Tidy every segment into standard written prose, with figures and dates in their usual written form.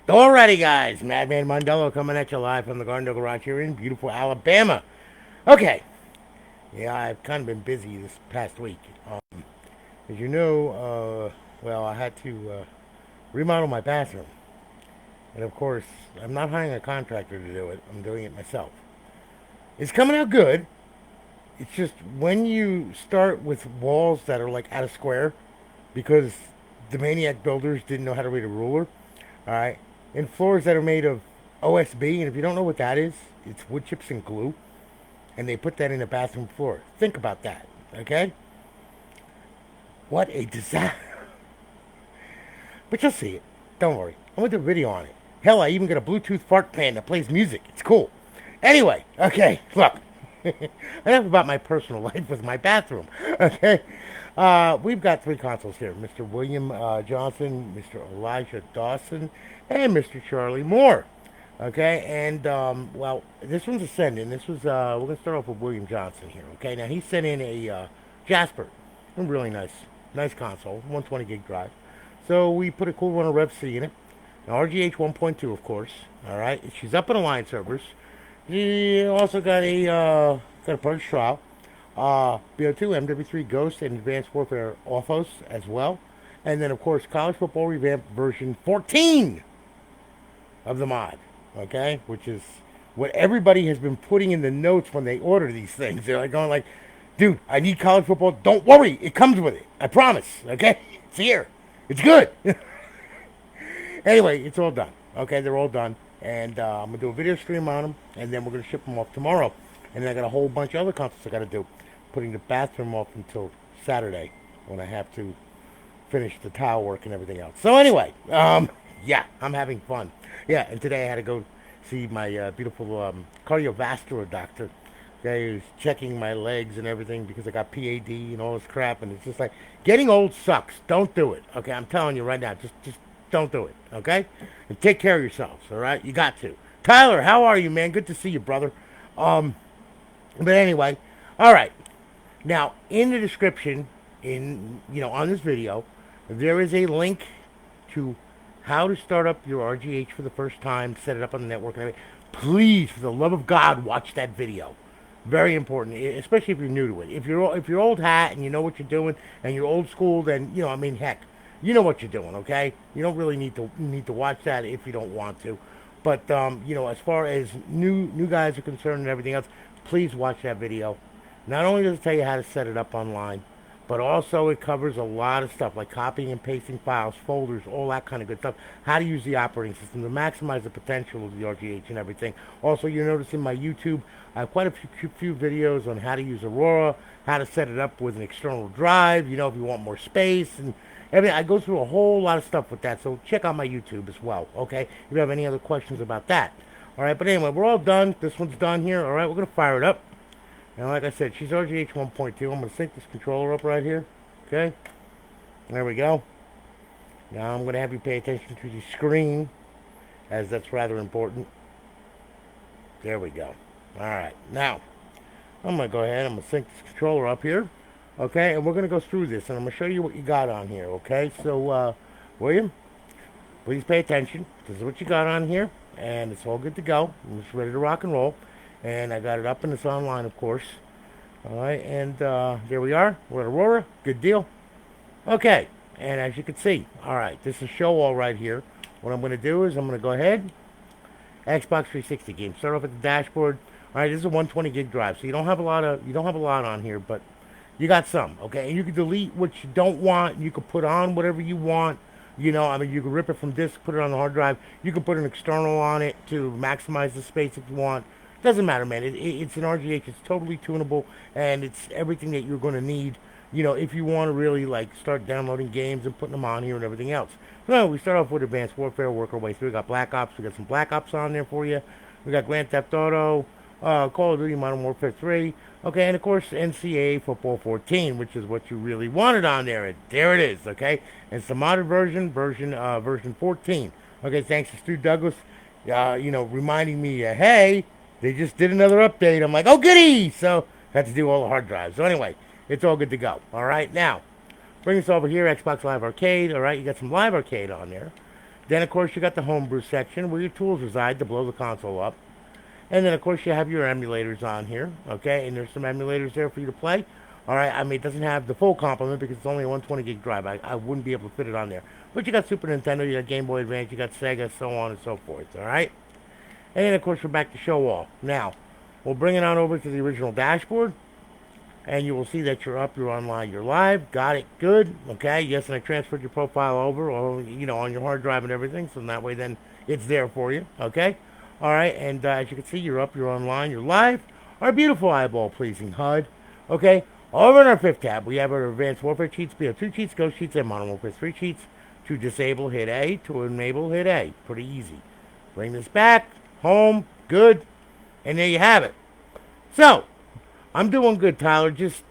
Alrighty, guys, Madman Mondello coming at you live from the Garden Garage here in beautiful Alabama. Okay, yeah, I've kind of been busy this past week. As you know, well, I had to remodel my bathroom. And of course, I'm not hiring a contractor to do it, I'm doing it myself. It's coming out good. It's just when you start with walls that are like out of square, because the maniac builders didn't know how to read a ruler, alright, and floors that are made of OSB, and if you don't know what that is, it's wood chips and glue, and they put that in a bathroom floor. Think about that, okay? What a disaster. But you'll see it. Don't worry. I'm going to do a video on it. Hell, I even got a Bluetooth fart fan that plays music. It's cool. Anyway, okay, look. Enough about my personal life with my bathroom, okay? We've got three consoles here. Mr. William Johnson, Mr. Elijah Dawson, and Mr. Charlie Moore. Okay, and, well, this one's a send-in. This was, we're going to start off with William Johnson here, okay? Now, he sent in a Jasper. A really nice console, 120 gig drive. So we put a cool runner Rev C in it. An Rgh 1.2, of course. All right, she's up in Alliance servers. She also got a Purge trial. Bo2 Mw3 Ghost and Advanced Warfare Offhosts as well. And then, of course, College Football Revamped version 14 of the mod. Okay, which is what everybody has been putting in the notes when they order these things. They're like going like, dude, I need college football. Don't worry, it comes with it. I promise. Okay, it's here. It's good. Anyway, it's all done. Okay, they're all done. And I'm going to do a video stream on them. And then we're going to ship them off tomorrow. And then I got a whole bunch of other consoles I got to do. Putting the bathroom off until Saturday. When I have to finish the tile work and everything else. So anyway, yeah, I'm having fun. Yeah, and today I had to go see my beautiful cardiovascular doctor. Okay, who's checking my legs and everything because I got PAD and all this crap. And it's just like, getting old sucks. Don't do it. Okay, I'm telling you right now. Just don't do it, okay? And take care of yourselves, all right? You got to. Tyler, how are you, man? Good to see you, brother. But anyway, all right. Now, in the description, on this video, there is a link to how to start up your Rgh for the first time, set it up on the network, and everything. Please, for the love of God, watch that video. Very important, especially if you're new to it. If you're old hat and you know what you're doing and you're old school, then heck, you know what you're doing, okay? You don't really need to watch that if you don't want to. But as far as new guys are concerned and everything else, please watch that video. Not only does it tell you how to set it up online, but also it covers a lot of stuff like copying and pasting files, folders, all that kind of good stuff. How to use the operating system to maximize the potential of the Rgh and everything. Also, you'll notice in my YouTube, I have quite a few videos on how to use Aurora, how to set it up with an external drive, if you want more space and everything. I go through a whole lot of stuff with that, so check out my YouTube as well, okay? If you have any other questions about that. All right, but anyway, we're all done. This one's done here. All right, we're going to fire it up. And like I said, she's Rgh 1.2. I'm going to sync this controller up right here. Okay. There we go. Now I'm going to have you pay attention to the screen, as that's rather important. There we go. All right. Now, I'm going to go ahead. I'm going to sync this controller up here. Okay. And we're going to go through this. And I'm going to show you what you got on here. Okay. So, William, please pay attention. This is what you got on here. And it's all good to go. I'm just ready to rock and roll. And I got it up and it's online, of course. All right, and there we are. We're at Aurora. Good deal. Okay, and as you can see, all right, this is show all right here. What I'm going to do is I'm going to go ahead. Xbox 360 game. Start off at the dashboard. All right, this is a 120 gig drive, so you don't have a lot on here, but you got some. Okay, and you can delete what you don't want. You can put on whatever you want. You can rip it from disk, put it on the hard drive. You can put an external on it to maximize the space if you want. Doesn't matter, man. It's an Rgh. It's totally tunable, and it's everything that you're going to need, if you want to really, start downloading games and putting them on here and everything else. So, we start off with Advanced Warfare, work our way through. We got Black Ops. We got some Black Ops on there for you. We got Grand Theft Auto, Call of Duty Modern Warfare 3. Okay, and, of course, NCAA Football 14, which is what you really wanted on there. And there it is, okay? And it's the modern version 14. Okay, thanks to Stu Douglas, reminding me, hey, they just did another update. I'm like, oh, goody! So, had to do all the hard drives. So, anyway, it's all good to go. All right, now, bring us over here, Xbox Live Arcade. All right, you got some Live Arcade on there. Then, of course, you got the homebrew section where your tools reside to blow the console up. And then, of course, you have your emulators on here, okay? And there's some emulators there for you to play. All right, I mean, it doesn't have the full complement because it's only a 120 gig drive. I wouldn't be able to fit it on there. But you got Super Nintendo, you got Game Boy Advance, you got Sega, so on and so forth, all right? And then, of course, we're back to show all. Now, we'll bring it on over to the original dashboard. And you will see that you're up, you're online, you're live. Got it, good, okay? Yes, and I transferred your profile over, or, you know, on your hard drive and everything. So that way then it's there for you, okay? All right, and as you can see, you're up, you're online, you're live. Our beautiful eyeball-pleasing HUD, okay? Over in our fifth tab, we have our Advanced Warfare cheats, Bo2 cheats, Ghost cheats, and Modern Warfare 3 cheats. To disable, hit A. To enable, hit A. Pretty easy. Bring this back, home, good, and there you have it. So, I'm doing good, Tyler. Just,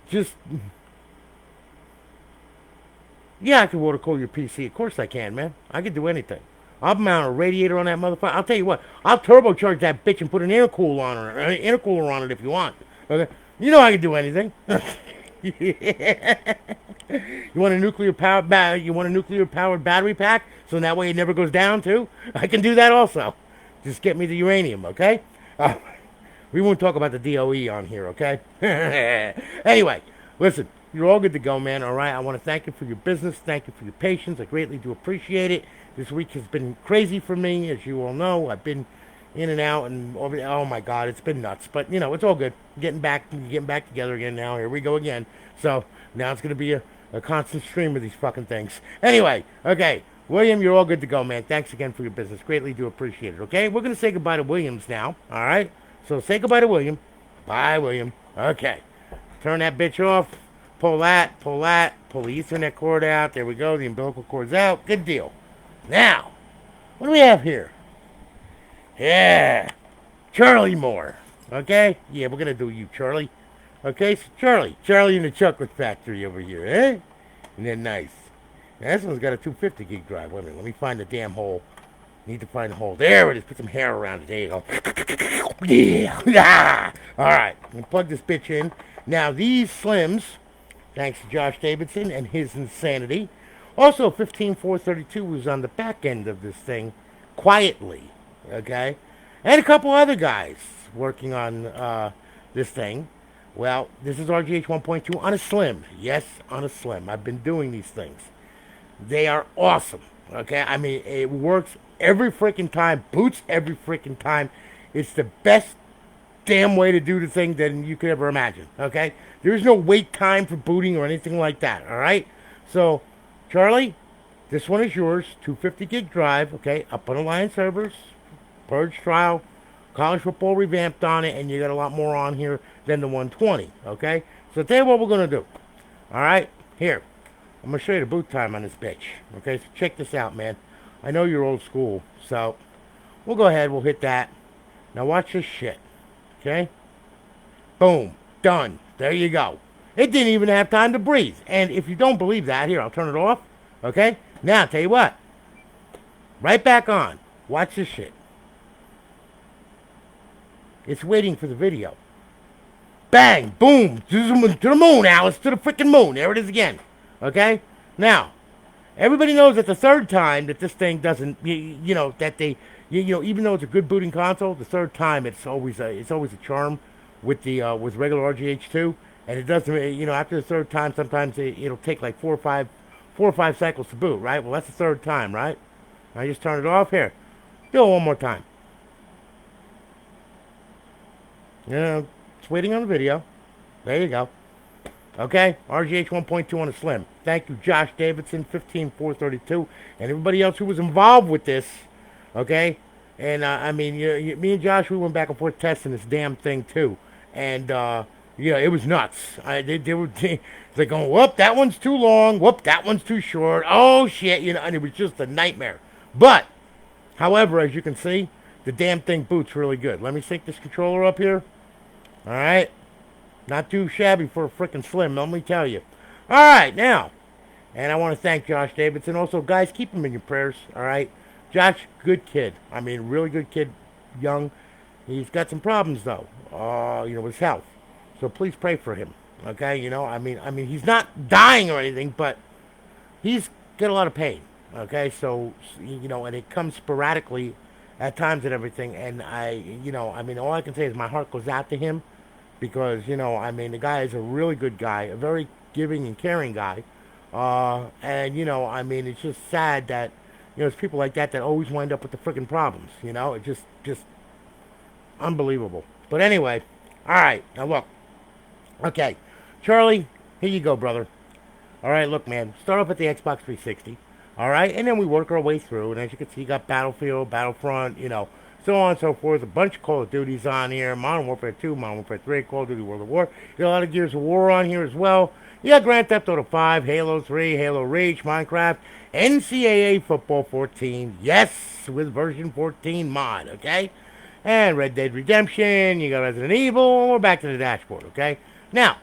yeah, I can water cool your PC. Of course I can, man. I can do anything. I'll mount a radiator on that motherfucker. I'll tell you what. I'll turbocharge that bitch and put an intercooler on it if you want. Okay? You know I can do anything. You want a nuclear powered battery pack so that way it never goes down too? I can do that also. Just get me the uranium, okay? We won't talk about the DOE on here, okay? Anyway, listen, you're all good to go, man, all right? I want to thank you for your business. Thank you for your patience. I greatly do appreciate it. This week has been crazy for me, as you all know. I've been in and out, and oh my God, it's been nuts. But, you know, it's all good. Getting back together again now. Here we go again. So, now it's going to be a constant stream of these fucking things. Anyway, okay. William, you're all good to go, man. Thanks again for your business. Greatly do appreciate it, okay? We're going to say goodbye to Williams now, all right? So say goodbye to William. Bye, William. Okay. Turn that bitch off. Pull the Ethernet cord out. There we go. The umbilical cord's out. Good deal. Now, what do we have here? Yeah. Charlie Moore. Okay? Yeah, we're going to do you, Charlie. Okay, so Charlie in the chocolate factory over here, eh? And then nice. Now, this one's got a 250 gig drive. Wait a minute. Let me find the damn hole. Need to find the hole. There it is. Put some hair around it. There you go. Yeah. All right. I'm going to plug this bitch in. Now, these Slims, thanks to Josh Davidson and his insanity. Also, 15432 was on the back end of this thing quietly. Okay? And a couple other guys working on this thing. Well, this is Rgh 1.2 on a Slim. Yes, on a Slim. I've been doing these things. They are awesome. Okay? I mean, it works every freaking time. Boots every freaking time. It's the best damn way to do the thing that you could ever imagine. Okay? There's no wait time for booting or anything like that. Alright? So, Charlie, this one is yours. 250 gig drive. Okay? Up on Alliance servers. Purge trial. College football revamped on it. And you got a lot more on here than the 120. Okay? So, tell you what we're going to do. Alright? Here. I'm going to show you the boot time on this bitch. Okay? So, check this out, man. I know you're old school. So, we'll go ahead. We'll hit that. Now, watch this shit. Okay? Boom. Done. There you go. It didn't even have time to breathe. And if you don't believe that, here, I'll turn it off. Okay? Now, tell you what. Right back on. Watch this shit. It's waiting for the video. Bang. Boom. To the moon, Alice. To the freaking moon. There it is again. Okay? Now, everybody knows that the third time that this thing doesn't, you know, that they, you know, even though it's a good booting console, the third time it's always a charm with the with regular Rgh To, and it doesn't, you know, after the third time, sometimes it'll take like four or five cycles to boot, right? Well, that's the third time, right? I just turn it off here. Do it one more time. Yeah, it's waiting on the video. There you go. Okay, Rgh 1.2 on a Slim. Thank you, Josh Davidson, 15432, and everybody else who was involved with this. Okay, and I mean, me and Josh, we went back and forth testing this damn thing too, and yeah, it was nuts. They were going, whoop, that one's too long. Whoop, that one's too short. Oh shit, you know, and it was just a nightmare. But, however, as you can see, the damn thing boots really good. Let me sync this controller up here. All right. Not too shabby for a freaking Slim, let me tell you. All right, now, and I want to thank Josh Davidson. Also, guys, keep him in your prayers, all right? Josh, good kid. I mean, really good kid, young. He's got some problems, though, you know, with his health. So please pray for him, okay? You know, I mean, he's not dying or anything, but he's got a lot of pain, Okay, so you know, and it comes sporadically at times and everything. And I mean, all I can say is my heart goes out to him because I mean, the guy is a really good guy, a very giving and caring guy. And I mean, it's just sad that it's people like that that always wind up with the freaking problems. It just unbelievable. But anyway, all right, now look, okay, Charlie, here you go, brother. All right, look, man. Start off at the Xbox 360. All right, and then we work our way through. And as you can see, you got Battlefield, Battlefront, so on and so forth. A bunch of Call of Duties on here. Modern Warfare 2, Modern Warfare 3, Call of Duty World of War. You got a lot of Gears of War on here as well. You got Grand Theft Auto 5, Halo 3, Halo Reach, Minecraft, NCAA Football 14. Yes, with version 14 mod, okay? And Red Dead Redemption. You got Resident Evil. We're back to the dashboard, okay? Now,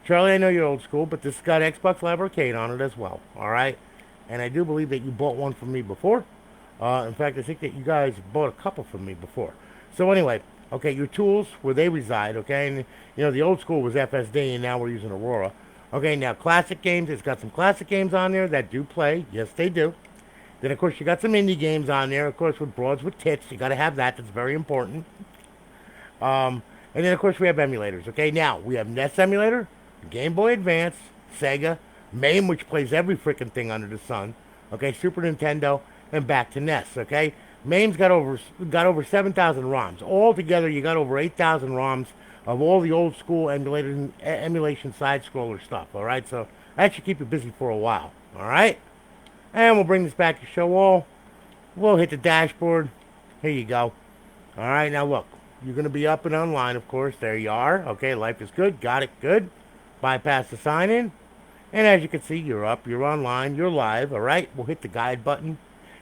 Charlie, I know you're old school, but this has got Xbox Live Arcade on it as well, all right? And I do believe that you bought one from me before. In fact, I think that you guys bought a couple from me before. So anyway, okay, your tools, where they reside, okay? And, the old school was FSD, and now we're using Aurora. Okay, now classic games, it's got some classic games on there that do play. Yes, they do. Then, of course, you got some indie games on there, of course, with broads with tits. You got to have that. That's very important. And then, of course, we have emulators, okay? Now, we have NES Emulator, Game Boy Advance, Sega, MAME, which plays every freaking thing under the sun, okay? Super Nintendo, and back to NES, okay? MAME's got over 7,000 ROMs. Altogether, you got over 8,000 ROMs of all the old school emulation side-scroller stuff, all right? So that should keep you busy for a while, all right? And we'll bring this back to show all. We'll hit the dashboard. Here you go. All right, now look. You're going to be up and online, of course. There you are. Okay, life is good. Got it. Good. Bypass the sign-in. And as you can see, you're up. You're online. You're live. All right. We'll hit the guide button.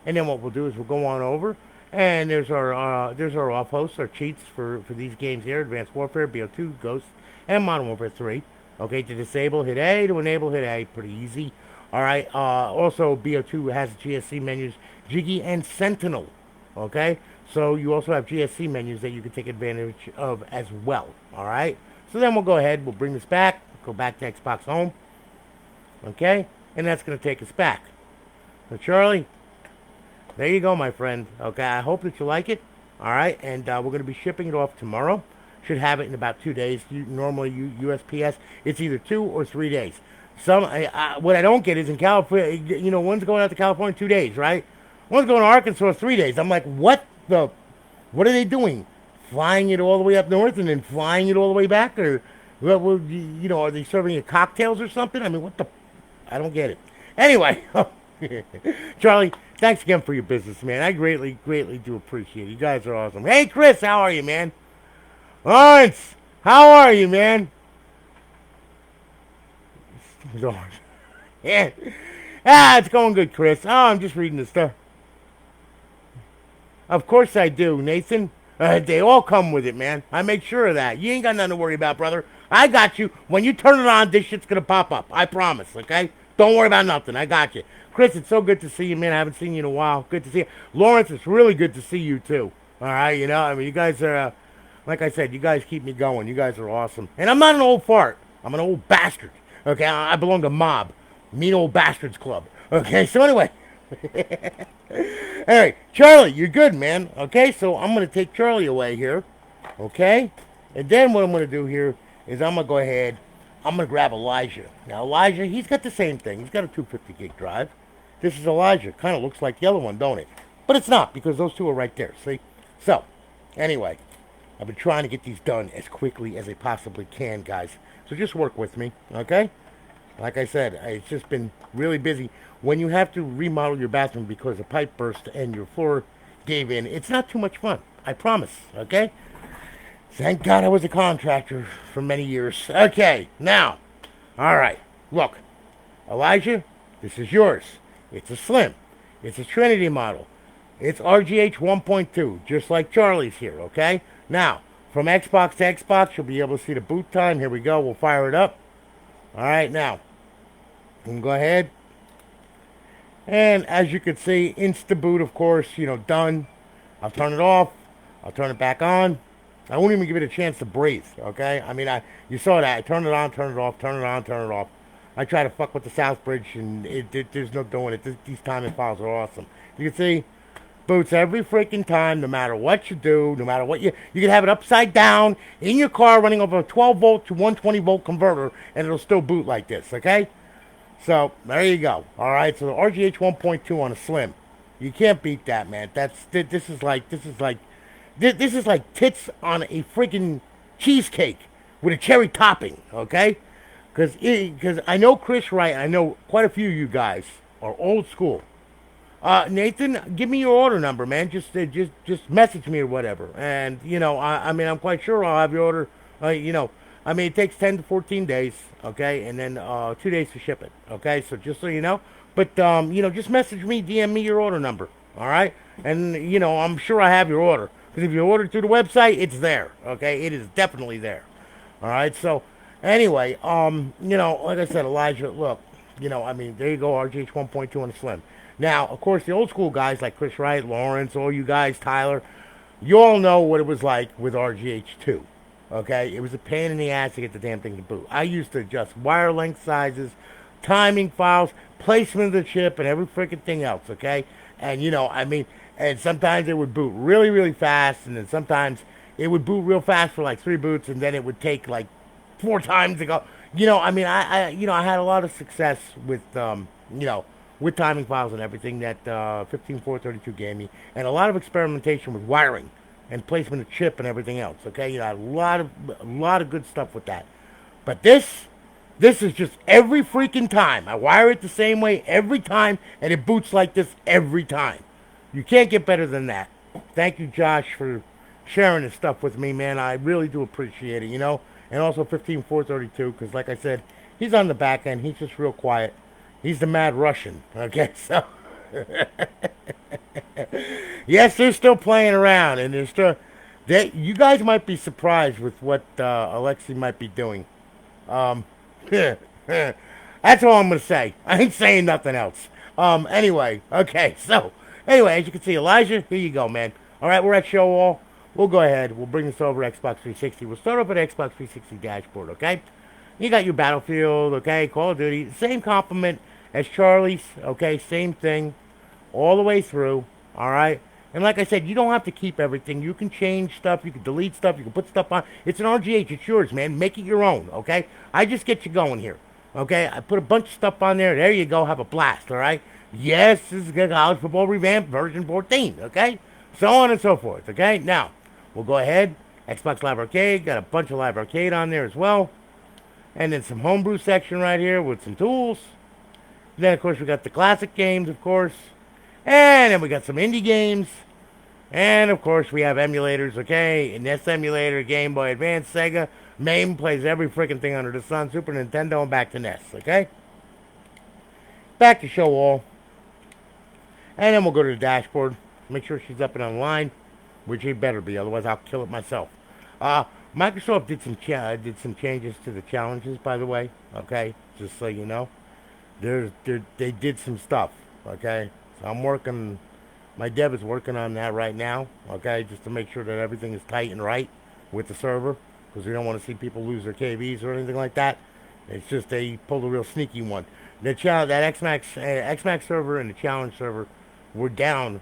And then what we'll do is we'll go on over. And there's our off hosts, our cheats for these games here. Advanced Warfare, Bo2, Ghost, and Modern Warfare 3. Okay, to disable, hit A. To enable, hit A. Pretty easy. All right. Also, Bo2 has GSC menus, Jiggy and Sentinel. Okay. So you also have GSC menus that you can take advantage of as well. All right. So then we'll go ahead. We'll bring this back. Go back to Xbox Home. Okay. And that's going to take us back. So Charlie, there you go, my friend. Okay. I hope that you like it. All right. And we're going to be shipping it off tomorrow. Should have it in about 2 days. Normally, USPS, it's either 2 or 3 days. What I don't get is in California, one's going out to California 2 days, right? One's going to Arkansas 3 days. I'm like, what are they doing? Flying it all the way up north and then flying it all the way back? Or, are they serving you cocktails or something? I mean, I don't get it. Anyway, Charlie, thanks again for your business, man. I greatly, greatly do appreciate it. You guys are awesome. Hey, Chris, how are you, man? Lawrence, how are you, man? Yeah. It's going good, Chris. Oh, I'm just reading the stuff. Of course I do, Nathan. They all come with it, man. I make sure of that. You ain't got nothing to worry about, brother. I got you. When you turn it on, this shit's going to pop up. I promise, okay? Don't worry about nothing. I got you. Chris, it's so good to see you, man. I haven't seen you in a while. Good to see you. Lawrence, it's really good to see you, too. All right, I mean, you guys are, like I said, you guys keep me going. You guys are awesome. And I'm not an old fart. I'm an old bastard. Okay, I belong to Mob. Mean Old Bastards Club. Okay, so anyway. All right, Charlie, you're good, man. Okay, so I'm going to take Charlie away here. Okay? And then what I'm going to do here is I'm going to go ahead. I'm going to grab Elijah. Now, Elijah, he's got the same thing. He's got a 250 gig drive. This is Elijah. Kind of looks like the other one, don't it? But it's not, because those two are right there, see? So, anyway, I've been trying to get these done as quickly as I possibly can, guys. So just work with me, okay? Like I said, it's just been really busy. When you have to remodel your bathroom because a pipe burst and your floor gave in, it's not too much fun. I promise, okay? Thank God I was a contractor for many years. Okay, now, all right, look. Elijah, this is yours. It's a Slim. It's a Trinity model. It's Rgh 1.2, just like Charlie's here, okay? Now, from Xbox to Xbox, you'll be able to see the boot time. Here we go. We'll fire it up. All right, now, you can go ahead. And as you can see, insta-boot, of course, done. I'll turn it off. I'll turn it back on. I won't even give it a chance to breathe, okay? I mean, you saw that. I turned it on, turn it off, turn it on, turn it off. I try to fuck with the South Bridge, and there's no doing it. These timing files are awesome. You can see boots every freaking time, no matter what you do, no matter what you can have it upside down in your car running over a 12 volt to 120 volt converter, and it'll still boot like this. Okay, so there you go. All right, so the Rgh 1.2 on a slim, you can't beat that, man. This is like tits on a freaking cheesecake with a cherry topping. Okay, because I know Chris Wright, I know quite a few of you guys are old school. Nathan, give me your order number, man. Just message me or whatever. And, I mean, I'm quite sure I'll have your order, I mean, it takes 10 to 14 days, okay? And then 2 days to ship it, okay? So just so you know. But, just message me, DM me your order number, all right? And, I'm sure I have your order. Because if you ordered through the website, it's there, okay? It is definitely there, all right? So, anyway, like I said, Elijah, look, I mean, there you go, Rgh 1.2 on the slim. Now, of course, the old school guys like Chris Wright, Lawrence, all you guys, Tyler, you all know what it was like with Rgh To. Okay? It was a pain in the ass to get the damn thing to boot. I used to adjust wire length sizes, timing files, placement of the chip, and every freaking thing else, okay? And, I mean, and sometimes it would boot really, really fast, and then sometimes it would boot real fast for like 3 boots, and then it would take like 4 times to go. I mean, I had a lot of success with, with timing files and everything that 15432 gave me, and a lot of experimentation with wiring and placement of chip and everything else. Okay, a lot of good stuff with that. But this is just every freaking time. I wire it the same way every time, and it boots like this every time. You can't get better than that. Thank you, Josh, for sharing this stuff with me, man. I really do appreciate it, And also 15432, because like I said, he's on the back end. He's just real quiet. He's the mad Russian, okay, so, yes, they're still playing around, and they're still, you guys might be surprised with what Alexei might be doing. That's all I'm going to say. I ain't saying nothing else. Anyway, okay, so, anyway, as you can see, Elijah, here you go, man. All right, we're at Show All. We'll go ahead. We'll bring this over to Xbox 360. We'll start off at Xbox 360 dashboard, okay? You got your Battlefield, okay, Call of Duty, same complement as Charlie's, okay, same thing, all the way through, all right? And like I said, you don't have to keep everything. You can change stuff, you can delete stuff, you can put stuff on. It's an Rgh, it's yours, man. Make it your own, okay? I just get you going here, okay? I put a bunch of stuff on there. There you go, have a blast, all right? Yes, this is College Football Revamped version 14, okay? So on and so forth, okay? Now, we'll go ahead. Xbox Live Arcade, got a bunch of Live Arcade on there as well. And then some homebrew section right here with some tools. Then, of course, we got the classic games, of course. And then we got some indie games. And, of course, we have emulators, okay? NES emulator, Game Boy Advance, Sega. MAME plays every freaking thing under the sun. Super Nintendo, and back to NES, okay? Back to Show All. And then we'll go to the dashboard. Make sure she's up and online. Which it better be, otherwise I'll kill it myself. Microsoft did some changes to the challenges, by the way, okay? Just so you know. They did some stuff, okay? So my dev is working on that right now, okay? Just to make sure that everything is tight and right with the server, because we don't want to see people lose their KVs or anything like that. It's just they pulled a real sneaky one. That XMAX server and the challenge server were down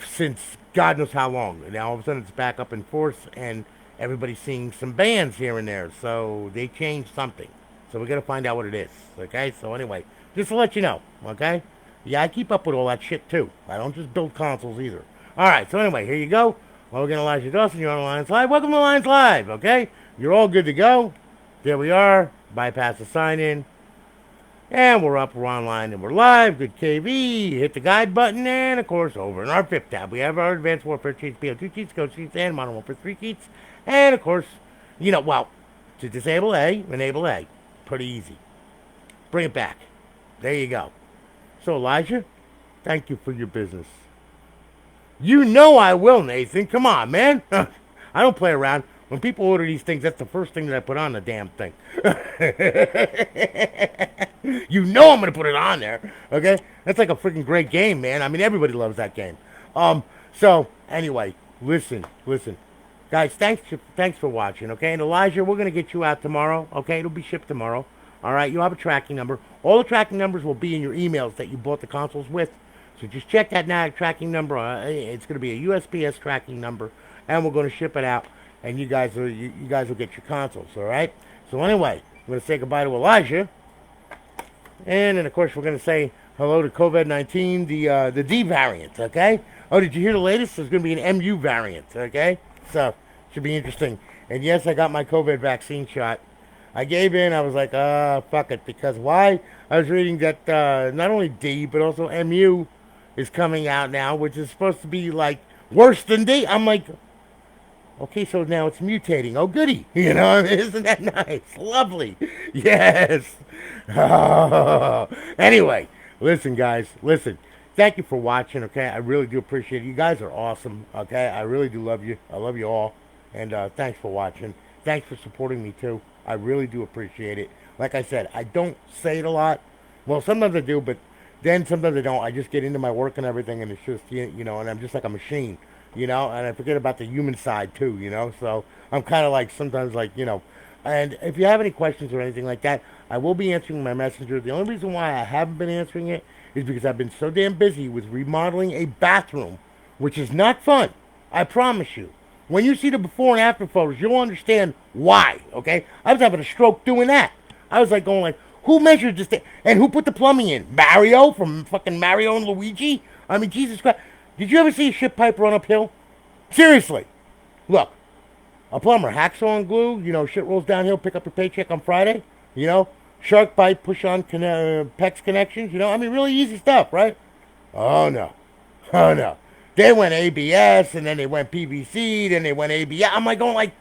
since God knows how long. And now all of a sudden it's back up in force, and everybody's seeing some bans here and there. So they changed something. So we got to find out what it is, okay? So anyway, just to let you know, okay? Yeah, I keep up with all that shit, too. I don't just build consoles, either. All right, so anyway, here you go. Logan Elijah Dawson, you're on Alliance Live. Welcome to Alliance Live, okay? You're all good to go. There we are. Bypass the sign-in. And we're up, we're online, and we're live. Good KV. Hit the guide button, and, of course, over in our fifth tab, we have our Advanced Warfare cheats, Bo2 cheats, Code cheats, and Modern Warfare 3 cheats. And, of course, to disable A, enable A. Pretty easy. Bring it back. There you go. So, Elijah, thank you for your business. You know I will, Nathan. Come on, man. I don't play around. When people order these things, that's the first thing that I put on the damn thing. You know I'm going to put it on there. Okay? That's like a freaking great game, man. I mean, everybody loves that game. So, anyway, listen. Guys, thanks for watching, okay? And Elijah, we're going to get you out tomorrow, okay? It'll be shipped tomorrow. All right, you'll have a tracking number. All the tracking numbers will be in your emails that you bought the consoles with. So just check that now tracking number. It's going to be a USPS tracking number, and we're going to ship it out, and you guys will get your consoles. All right. So anyway, I'm going to say goodbye to Elijah, and then of course we're going to say hello to COVID-19, the D variant. Okay. Oh, did you hear the latest? There's going to be an MU variant. Okay. So should be interesting. And yes, I got my COVID vaccine shot. I gave in. I was like, fuck it. Because why? I was reading that not only D, but also MU is coming out now, which is supposed to be like worse than D. I'm like, okay, so now it's mutating. Oh, goody. You know, isn't that nice? Lovely. Yes. Oh. Anyway, listen, guys. Listen. Thank you for watching, okay? I really do appreciate it. You guys are awesome, okay? I really do love you. I love you all. And thanks for watching. Thanks for supporting me, too. I really do appreciate it. Like I said, I don't say it a lot. Well, sometimes I do, but then sometimes I don't. I just get into my work and everything, and it's just, you know, and I'm just like a machine, you know, and I forget about the human side, too, you know. So I'm kind of like sometimes like, you know, and if you have any questions or anything like that, I will be answering my messenger. The only reason why I haven't been answering it is because I've been so damn busy with remodeling a bathroom, which is not fun. I promise you. When you see the before and after photos, you'll understand why, okay? I was having a stroke doing that. I was like going like, who measured this thing? And who put the plumbing in? Mario from fucking Mario and Luigi? I mean, Jesus Christ. Did you ever see a shit pipe run uphill? Seriously. Look, a plumber, hacksaw and glue, you know, shit rolls downhill, pick up your paycheck on Friday, you know? Shark bite, push on PEX connections, you know? I mean, really easy stuff, right? Oh, no. Oh, no. They went ABS, and then they went PVC, then they went ABS. I'm like going like,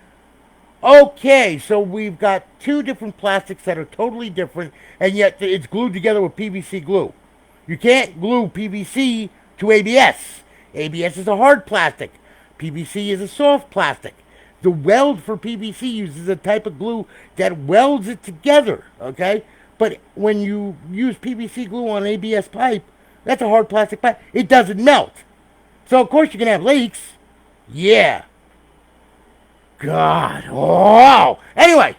okay, so we've got two different plastics that are totally different, and yet it's glued together with PVC glue. You can't glue PVC to ABS. ABS is a hard plastic. PVC is a soft plastic. The weld for PVC uses a type of glue that welds it together, okay? But when you use PVC glue on an ABS pipe, that's a hard plastic pipe. It doesn't melt. So, of course, you're going to have leaks. Yeah. God. Oh. Anyway,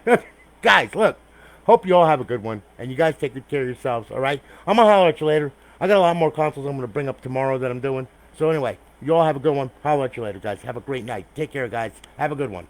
guys, look. Hope you all have a good one. And you guys take good care of yourselves, all right? I'm going to holler at you later. I got a lot more consoles I'm going to bring up tomorrow that I'm doing. So, anyway, you all have a good one. Holler at you later, guys. Have a great night. Take care, guys. Have a good one.